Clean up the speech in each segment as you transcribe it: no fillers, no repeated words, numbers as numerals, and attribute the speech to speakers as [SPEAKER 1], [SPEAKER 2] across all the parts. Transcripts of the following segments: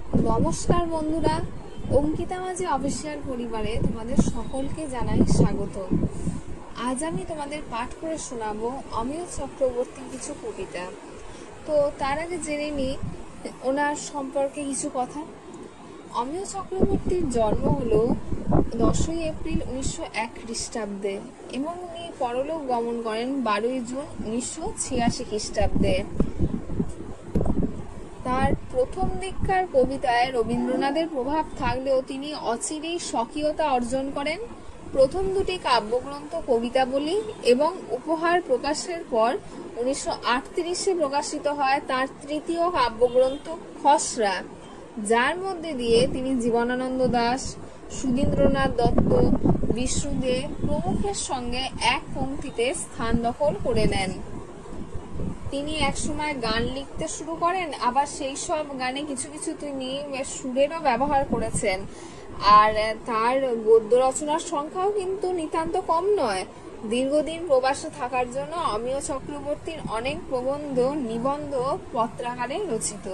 [SPEAKER 1] নমস্কার বন্ধুরা, অঙ্কিতা মাঝি অফিসিয়াল পরিবারে তোমাদের সকলকে জানাই স্বাগত। আজ আমি তোমাদের পাঠ করে শোনাবো অমিয় চক্রবর্তীর কিছু কবিতা। তো তার আগে জেনে নিই ওনার সম্পর্কে কিছু কথা। অমিয় চক্রবর্তীর জন্ম হলো 10ই এপ্রিল 1901 খ্রিস্টাব্দে এবং উনি পরলোক গমন করেন 12ই জুন 1986 খ্রিস্টাব্দে। তার প্রথম দিককার কবিতায় রবীন্দ্রনাথের প্রভাব থাকলেও তিনি অচিরেই স্বকীয়তা অর্জন করেন। প্রথম দুটি কাব্যগ্রন্থ কবিতাবলী এবং উপহার প্রকাশের পর 1938-এ প্রকাশিত হয় তার তৃতীয় কাব্যগ্রন্থ খসড়া, যার মধ্যে দিয়ে তিনি জীবনানন্দ দাশ, সুধীন্দ্রনাথ দত্ত, বিষ্ণুদেব প্রমুখের সঙ্গে এক পংক্তিতে স্থান দখল করে নেন। তিনি একসময় গান লিখতে শুরু করেন, আবার সেই সব গানে কিছু কিছু তিনি সুরেরও ব্যবহার করেছেন। আর তার গদ্য রচনার সংখ্যাও কিন্তু নিতান্ত কম নয়। দীর্ঘদিন প্রবাসে থাকার জন্য অমিয় চক্রবর্তীর অনেক প্রবন্ধ, নিবন্ধ পত্রাকারে রচিত।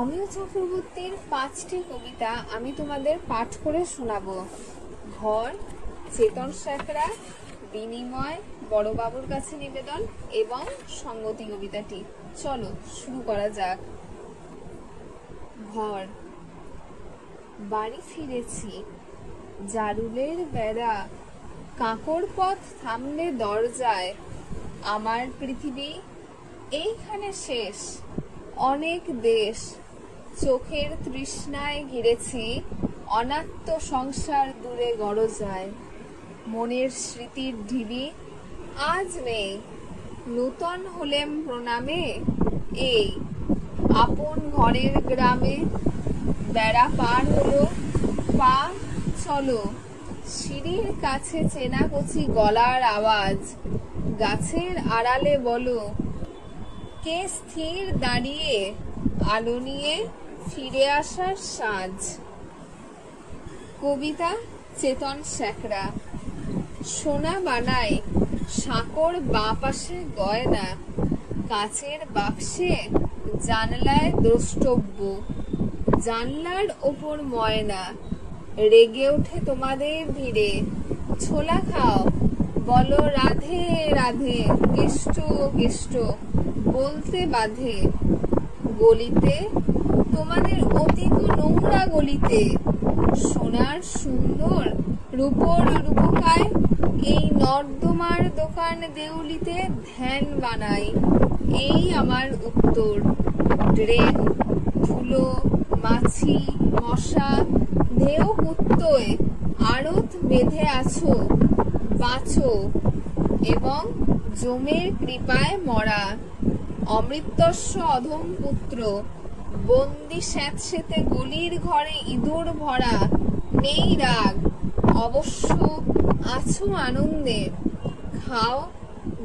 [SPEAKER 1] অমিয় চক্রবর্তীর 5টি কবিতা আমি তোমাদের পাঠ করে শোনাবো। ঘর, চেতন স্যাকরা, বিনিময়, বড়বাবুর কাছে নিবেদন এবং সঙ্গতি কবিতাটি। চলো শুরু করা যাক। ঘর। বাড়ি ফিরেছি, জারুলের বেড়া, কাঁকর পথ থামলে দরজায়। আমার পৃথিবী এইখানে শেষ, অনেক দেশ। চোখের তৃষ্ণায় ঘিরেছি, অনাত্ম সংসার দূরে গরজায়। মনের স্মৃতির ঢিবি আজ নেই, নূতন হলেম প্রণামে এই আপন ঘরের গ্রামে। বেড়া পার হলো, পা চলো, সিঁড়ির কাছে চেনা কচি গলার আওয়াজ। গাছের আড়ালে বলো, কে স্থির দাঁড়িয়ে, আলো নিয়ে ফিরে আসার সাজ। কবিতা চেতন স্যাকরা। সোনা বানায় সাঁকর বাঁ পাশে গয়না, কাচের বাক্সে জানলায় দ্রষ্টব্য। জানলার ওপর ময়না, রেগে ওঠে তোমাদের ভিড়ে। ছোলা খাও, বলো রাধে রাধে, কেষ্ট কেষ্ট বলতে বাধে। গলিতে তোমাদের অতীব নোংরা গলিতে, সোনার সুন্দর রূপোর রূপকায়। এই নর্দমার দোকান দেউলিতে ধ্যান বানাই, এই আমার উত্তর। ড্রেন, ধুলো, মাছি, মশা, ঢেউ কুত্তোয় আড়ত বেঁধে আছো, বাঁচো এবং জমের কৃপায় মরা। অমৃতস্য অধম পুত্র, বন্দি স্যাঁতসেঁতে গলির ঘরে ইঁদুর ভরা। নেই রাগ, অবশ্য আছো আনন্দে, খাও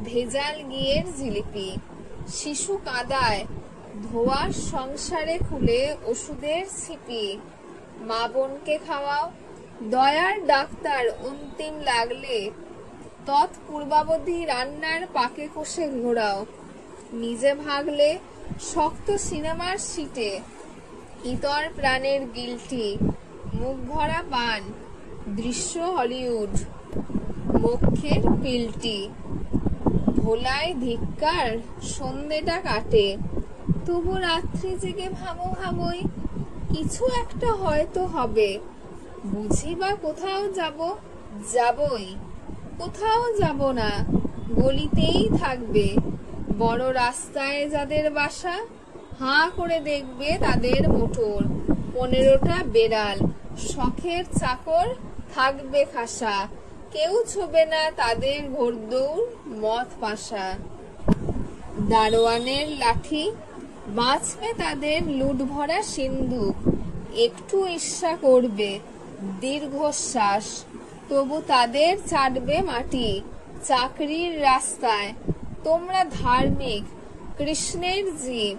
[SPEAKER 1] ভেজাল ঘিয়ের জিলিপি। শিশু কাদায়, ধোয়ার সংসারে খুলে ওষুধের ছিপি। মা বোনকে খাওয়াও, দয়ার ডাক্তার অন্তিম লাগলে। তৎপূর্বাবধি রান্নার পাকে কষে ঘোরাও। নিজে ভাগলে শক্ত সিনেমার সিটে। ইতর প্রাণের গিলটি, মুখ ভরা পান, দৃশ্য হলিউড। মক্ষের পিলটি, ভোলায় ধিক্কার, সন্ধ্যেটা কাটে। তবু রাত্রি জেগে ভাবো ভাবই, কিছু একটা হয়তো হবে। বুঝি বা কোথাও যাব, যাবই, কোথাও যাব না, গলিতেই থাকবে। বড় রাস্তায় যাদের বাসা, হাঁ করে দেখবে তাদের মোটর। 15টা বেড়াল, শখের চাকর থাকবে খাসা। কেউ ছোবে না তাদের ঘোড়দৌড় মদ পাশা। দারোয়ানের লাঠি, বাঁচবে তাদের লুট ভরা সিন্ধুক। একটু ঈর্ষা করবে, দীর্ঘশ্বাস, তবু তাদের চাটবে মাটি। চাকরির রাস্তায় তোমরা ধার্মিক, কৃষ্ণের জীব।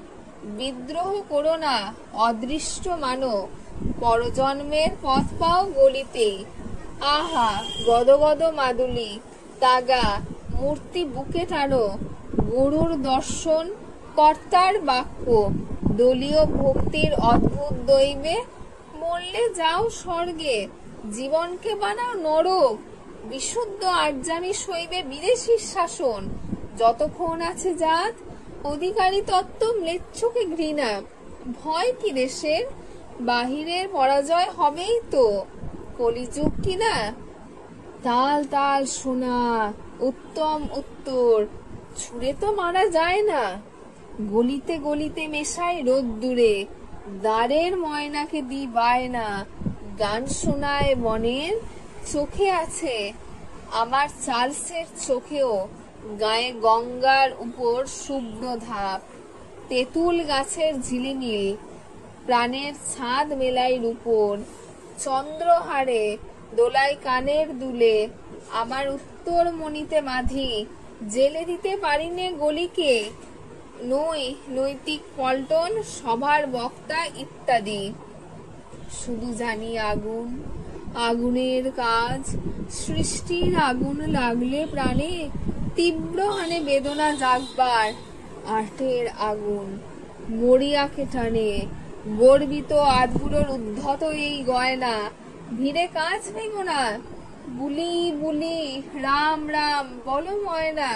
[SPEAKER 1] বিদ্রোহ করো না, অদৃষ্ট মানো, পরজন্মের পথ পাও গলিতেই। আহা গদগদ মাদুলি, তাগা মূর্তি বুকে টানো। গুরুর দর্শন, কর্তার বাক্য, দলীয় ভক্তির অদ্ভুত দৈবে, মরলে যাও স্বর্গে, জীবনকে বানাও নরক, বিশুদ্ধ আর্যামি সইবে বিদেশির শাসন, যতক্ষণ আছে জাত অধিকারী তত্ত্ব ম্লেচ্ছকে ঘৃণা, ভয় কি দেশের, বাহিরের পরাজয় হবেই তো, কলিযুগ কিনা। তাল তাল শোনা, উত্তম উত্তর, ছুঁড়ে তো মারা যায় না, গলিতে গলিতে মেশায় রোদ্দুরে, দ্বারের ময়নাকে দি বায়না, গান শোনায় বনের, চোখে আছে আমার চার্লসের চোখেও, গায়ে গঙ্গার উপর শুভ্র ধাপ, তেঁতুল গাছের ঝিলিমিল, প্রাণের ছাদ মেলাই রূপর, চন্দ্রহারে দোলাই কানের দুলে, আমার উত্তর মনিতে মাধি, জেলে দিতে পারিনে গলিকে, নই নৈতিক পল্টন সভার বক্তা ইত্যাদি। শুধু জানি আগুন, আগুনের কাজ, সৃষ্টির আগুন লাগলে প্রাণে, তীব্র হানে বেদনা জাগবার, আর্টের আগুন মরিয়াকে টানে, গর্বিত আধবুড়োর উদ্ধত এই গয়না, ভিড়ে কাজ ভেঙো না, বুলি বুলি রাম রাম বলো ময়না,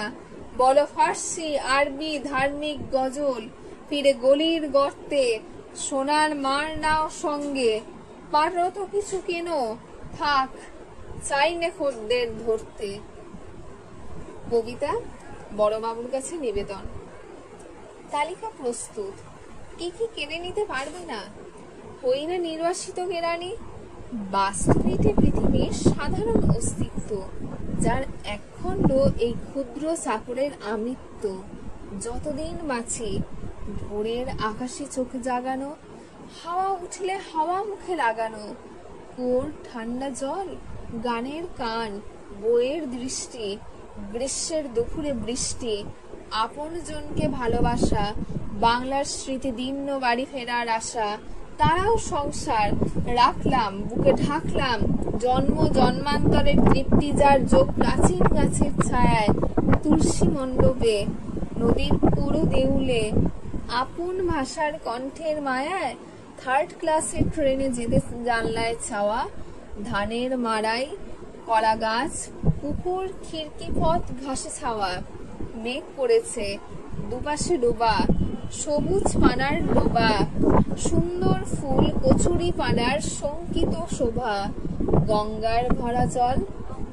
[SPEAKER 1] বলো ফার্সি আরবি ধার্মিক গজল, ফিরে গলির গর্তে সোনার মার নাও সঙ্গে, পারো তো কিছু কেন, থাক চাইনে খদ্দের ধরতে। কবিতা বড়বাবুর কাছে নিবেদন। তালিকা প্রস্তুত। কি কি কেড়ে নিতে পারবে না? হই না নির্বাসিত কেরানি। বাস্তবিতে পৃথিবীর সাধারণ অস্তিত্ব, যার একখণ্ড এই ক্ষুদ্র চাকরের আমৃত্য। যতদিন বাঁচি ভোরের আকাশে চোখ জাগানো, হাওয়া উঠলে হাওয়া মুখে লাগানো, কোর ঠান্ডা জল, গানের কান, বইয়ের দৃষ্টি, গ্রীষ্মের দুপুরে বৃষ্টি, আপন জনকে ভালোবাসা, বাংলার স্মৃতি দীর্ণ বাড়ি ফেরার আশা, তারাও সংসার রাখলাম বুকে ঢাকলাম, জন্ম জন্মান্তরের তৃপ্তি যার যোগ প্রাচীন গাছের ছায়ায়, তুলসী মণ্ডপে, নদীর পুরো দেউলে, আপন ভাষার কণ্ঠের মায়ায়, থার্ড ক্লাসের ট্রেনে যেতে জানলায় ছাওয়া, ধানের মাড়াই, কলা গাছ, পুকুর, খিড়কি পথ ঘাসে ছাওয়া, মেঘ পড়েছে দুপাশে ডোবা, সবুজ পানার ডোবা, সুন্দর ফুল কচুরি পানার শঙ্কিত শোভা, গঙ্গার ভরা জল,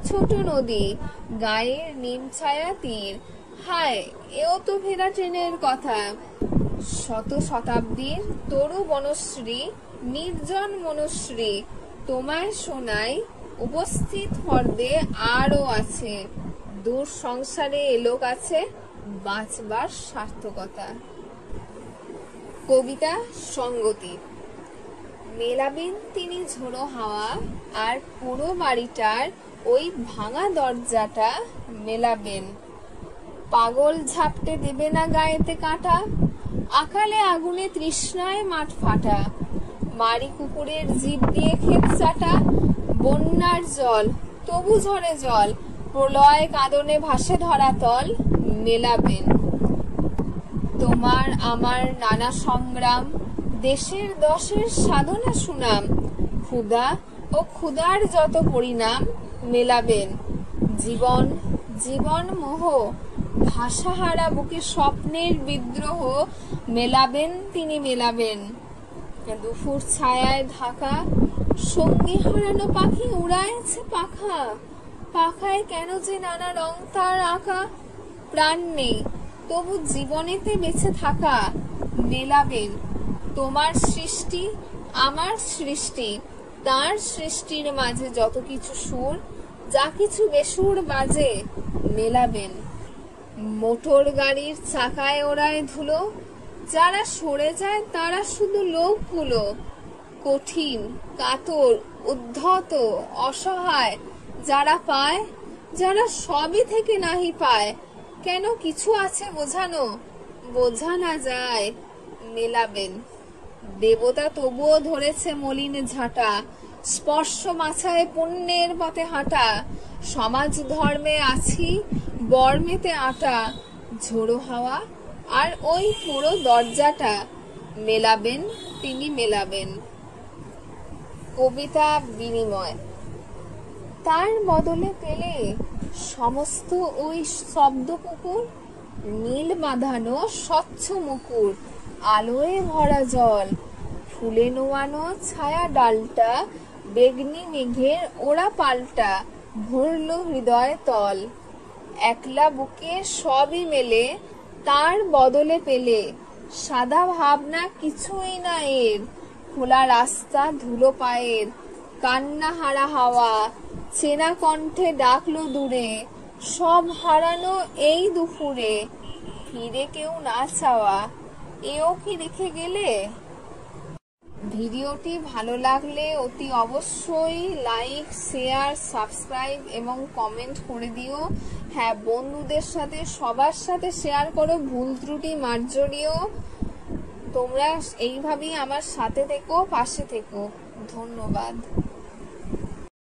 [SPEAKER 1] ছোট নদী, গায়ের নিম ছায়া তীর, হায় এও তো ফেরা ট্রেনের কথা। শত শতাব্দীর তরু বনশ্রী, নির্জন মনশ্রী, তোমায় শোনাই উপস্থিত হর্দে আরো আছে, দূর সংসারে এলোক আছে বাঁচবার সার্থকতা। কবিতা সঙ্গতি। মেলাবেন তিনি ঝোড়ো হাওয়া, আর পুরো বাড়িটার ওই ভাঙা দরজাটা মেলাবেন, পাগল ঝাপটে দেবে না গায়েতে কাঁটা, আকালে আগুনে তৃষ্ণায় মাঠ ফাটা, মারি কুকুরের জিভ দিয়ে ক্ষেত চাটা, বন্যার জল তবু ঝরে জল, প্রলয় কাঁদনে ভাসে ধরাতল, মেলাবেন। তোমার আমার নানা সংগ্রাম, দেশের দশের সাধনা সুনাম, ক্ষুধা ও ক্ষুধার যত পরিণাম, মেলাবেন। জীবন জীবন মোহ, ভাষাহারা বুকে স্বপ্নের বিদ্রোহ, মেলাবেন তিনি মেলাবেন। দুপুর ছায়ায় ঢাকা, সঙ্গী হারানো পাখি উড়াইছে পাখা, পাখায় কেন যে নানা রং তার আঁকা, প্রাণ নেই তবু জীবনেতে বেঁচে থাকা, মেলাবেন। তোমার সৃষ্টি আমার সৃষ্টি, তার সৃষ্টির মাঝে যত কিছু সুর, যা কিছু বেসুর বাজে, মেলাবেন। মোটর গাড়ির চাকায় ওড়ায় ধুলো, যারা সরে যায় তারা শুধু লোকগুলো, কঠিন কাতর উদ্ধত অসহায়, যারা পায় যারা সবই থেকে নাহি পায়, কেন কিছু আছে বোঝানো, বোঝা না যায়, মেলাবেন। দেবতা তবুও ধরেছে মলিন ঝাঁটা, স্পর্শ মাছায় পুণ্যের পথে হাঁটা, সমাজ ধর্মে আছি বর্মেতে আটা, ঝোড়ো হাওয়া আর ওই পুরো দরজাটা মেলাবেন, তিনি মেলাবেন। কবিতা বিনিময়। তার বদলে পেলে সমস্ত ওই শব্দ পুকুর, নীল বাঁধানো স্বচ্ছ মুকুর, আলোয় ভরা জল, ফুলে নোয়ানো ছায়া ডালটা, বেগনি মেঘের ওরা পাল্টা, ভরল হৃদয় তল। একলা বুকে সবই মেলে, তার বদলে পেলে সাদা ভাবনা কিছুই না এর, খোলা রাস্তা ধুলো পায়ের, কান্না হারা হাওয়া, চেনা কণ্ঠে ডাকলো দূরে, সব হারানো এই দুপুরে, ফিরে কেউ না চাওয়া, এও কি রেখে গেলে? ভিডিওটি ভালো লাগলে অতি অবশ্যই লাইক, শেয়ার, সাবস্ক্রাইব এবং কমেন্ট করে দিও। হ্যাঁ, বন্ধুদের সাথে সবার সাথে শেয়ার করো, ভুল ত্রুটি মার্জনীয়। তোমরা এইভাবেই আমার সাথে থেকো, পাশে থেকো। ধন্যবাদ।